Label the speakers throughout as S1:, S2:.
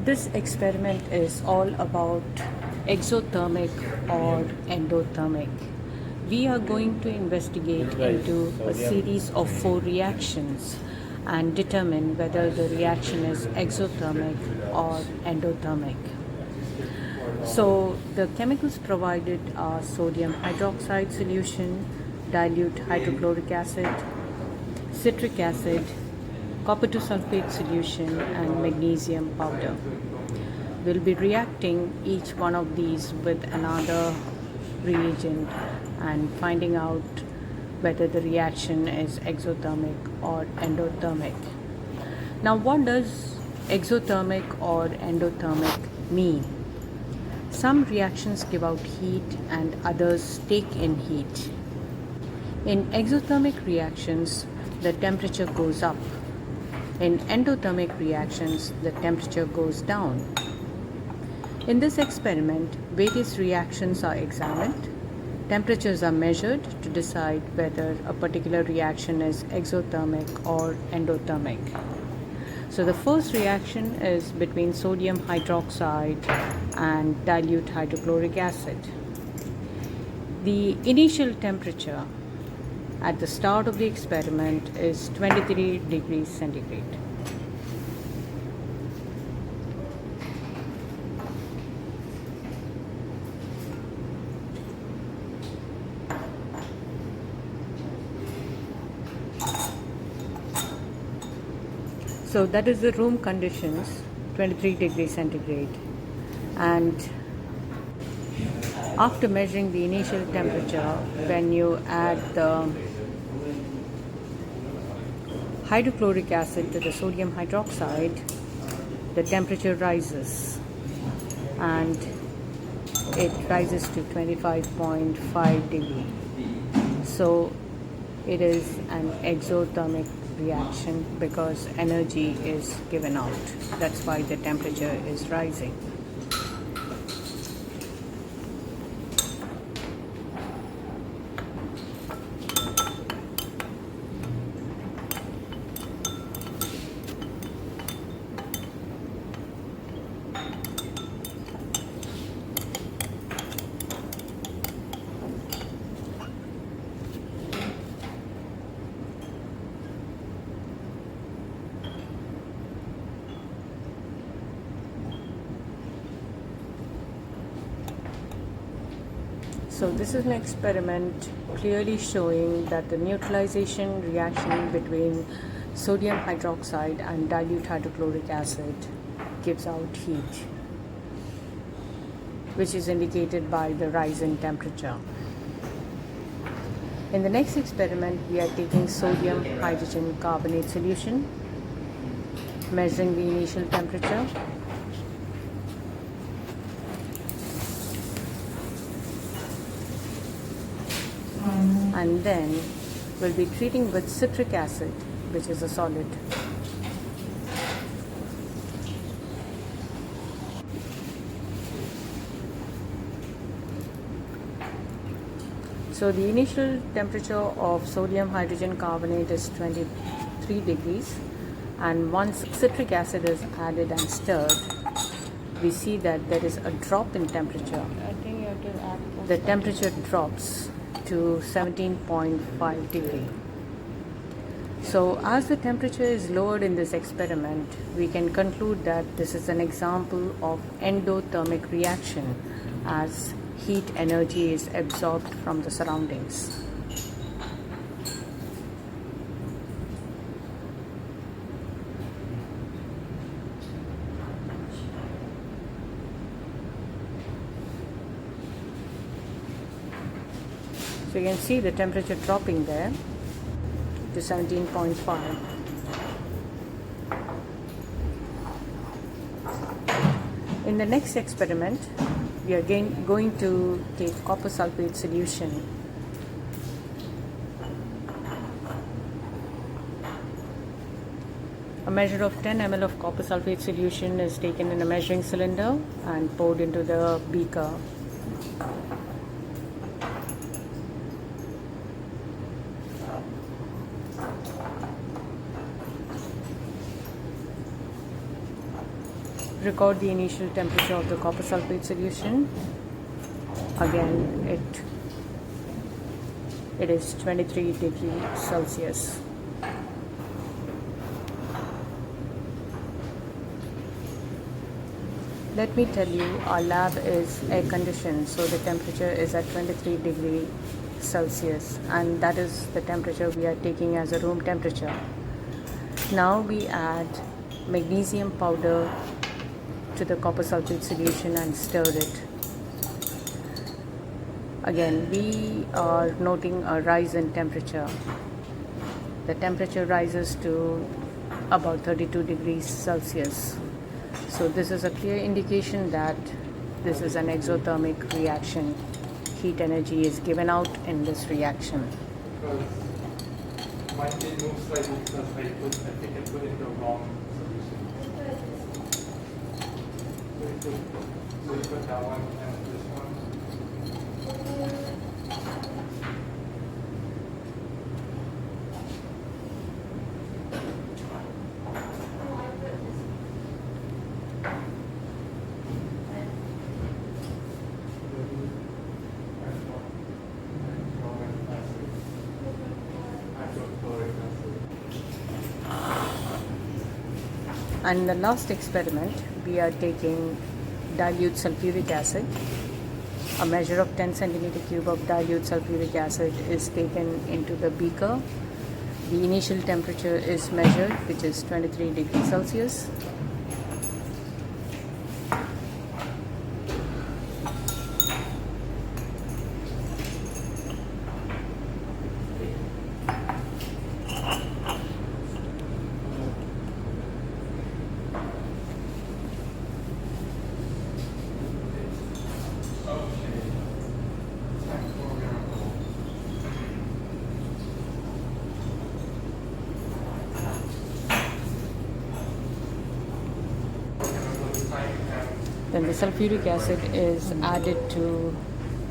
S1: This experiment is all about exothermic or endothermic. We are going to investigate into a series of 4 reactions and determine whether the reaction is exothermic or endothermic. So the chemicals provided are sodium hydroxide solution, dilute hydrochloric acid, citric acid, copper 2 sulfate solution, and magnesium powder. We'll be reacting each one of these with another reagent and finding out whether the reaction is exothermic or endothermic. Now, what does exothermic or endothermic mean? Some reactions give out heat and others take in heat. In exothermic reactions, the temperature goes up. In endothermic reactions, the temperature goes down. In this experiment, various reactions are examined. Temperatures are measured to decide whether a particular reaction is exothermic or endothermic. So the first reaction is between sodium hydroxide and dilute hydrochloric acid. The initial temperature at the start of the experiment is 23 degrees centigrade. So that is the room conditions, 23 degrees centigrade. And after measuring the initial temperature, when you add the hydrochloric acid to the sodium hydroxide, the temperature rises and it rises to 25.5 degree. So it is an exothermic reaction because energy is given out. That's why the temperature is rising. So this is an experiment clearly showing that the neutralization reaction between sodium hydroxide and dilute hydrochloric acid gives out heat, which is indicated by the rise in temperature. In the next experiment, we are taking sodium hydrogen carbonate solution, measuring the initial temperature. And then we'll be treating with citric acid, which is a solid. So the initial temperature of sodium hydrogen carbonate is 23 degrees, and once citric acid is added and stirred, we see that there is a drop in temperature.
S2: I think you have to add.
S1: The temperature drops to 17.5 degree. So as the temperature is lowered in this experiment, we can conclude that this is an example of endothermic reaction as heat energy is absorbed from the surroundings. So you can see the temperature dropping there to 17.5. In the next experiment, we are again going to take copper sulfate solution. A measure of 10 ml of copper sulfate solution is taken in a measuring cylinder and poured into the beaker. record the initial temperature of the copper sulfate solution. Again, it is 23 degrees Celsius. Let me tell you, our lab is air conditioned, so the temperature is at 23 degrees Celsius, and that is the temperature we are taking as a room temperature. Now we add magnesium powder to the copper sulfate solution and stir it. Again, we are noting a rise in temperature. The temperature rises to about 32 degrees Celsius. So this is a clear indication that this is an exothermic reaction. Heat energy is given out in this reaction.
S2: Might it move slightly because I think I put in the wrong solution. So you put that one and this one.
S1: And in the last experiment, we are taking dilute sulfuric acid. A measure of 10 centimeter cube of dilute sulfuric acid is taken into the beaker. The initial temperature is measured, which is 23 degrees Celsius. Then the sulfuric acid is added to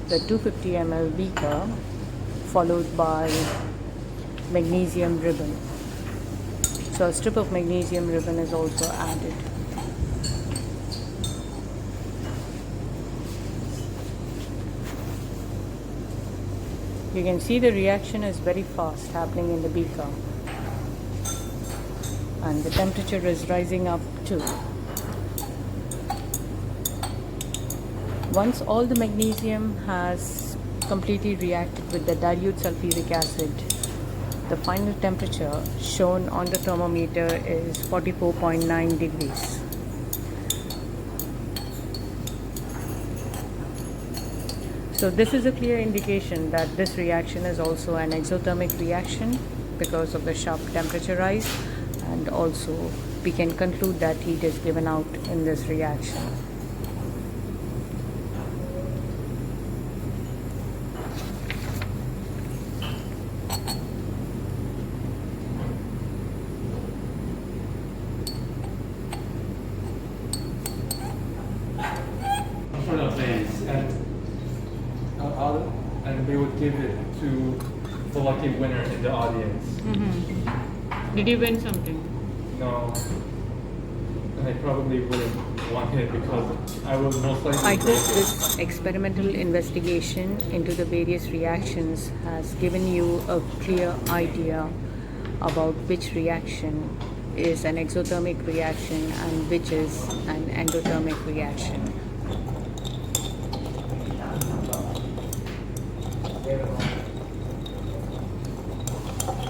S1: the 250 ml beaker, followed by magnesium ribbon. So a strip of magnesium ribbon is also added. You can see the reaction is very fast happening in the beaker, and the temperature is rising up too. Once all the magnesium has completely reacted with the dilute sulfuric acid, the final temperature shown on the thermometer is 44.9 degrees. So this is a clear indication that this reaction is also an exothermic reaction because of the sharp temperature rise, and also we can conclude that heat is given out in this reaction.
S2: For the base, and we would give it to the lucky winner in the audience.
S1: Mm-hmm. Did you win something?
S2: No, and I probably wouldn't want it because I would most likely.
S1: I hope this experimental investigation into the various reactions has given you a clear idea about which reaction is an exothermic reaction and which is an endothermic reaction.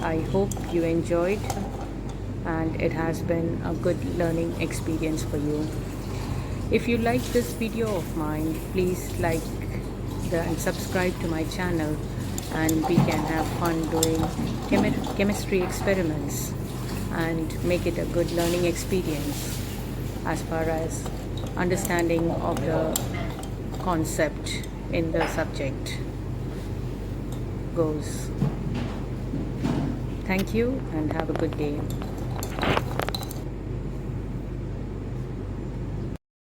S1: I hope you enjoyed, and it has been a good learning experience for you. If you like this video of mine, please like and subscribe to my channel, and we can have fun doing chemistry experiments and make it a good learning experience as far as understanding of the concept in the subject goes. Thank you and have a good day.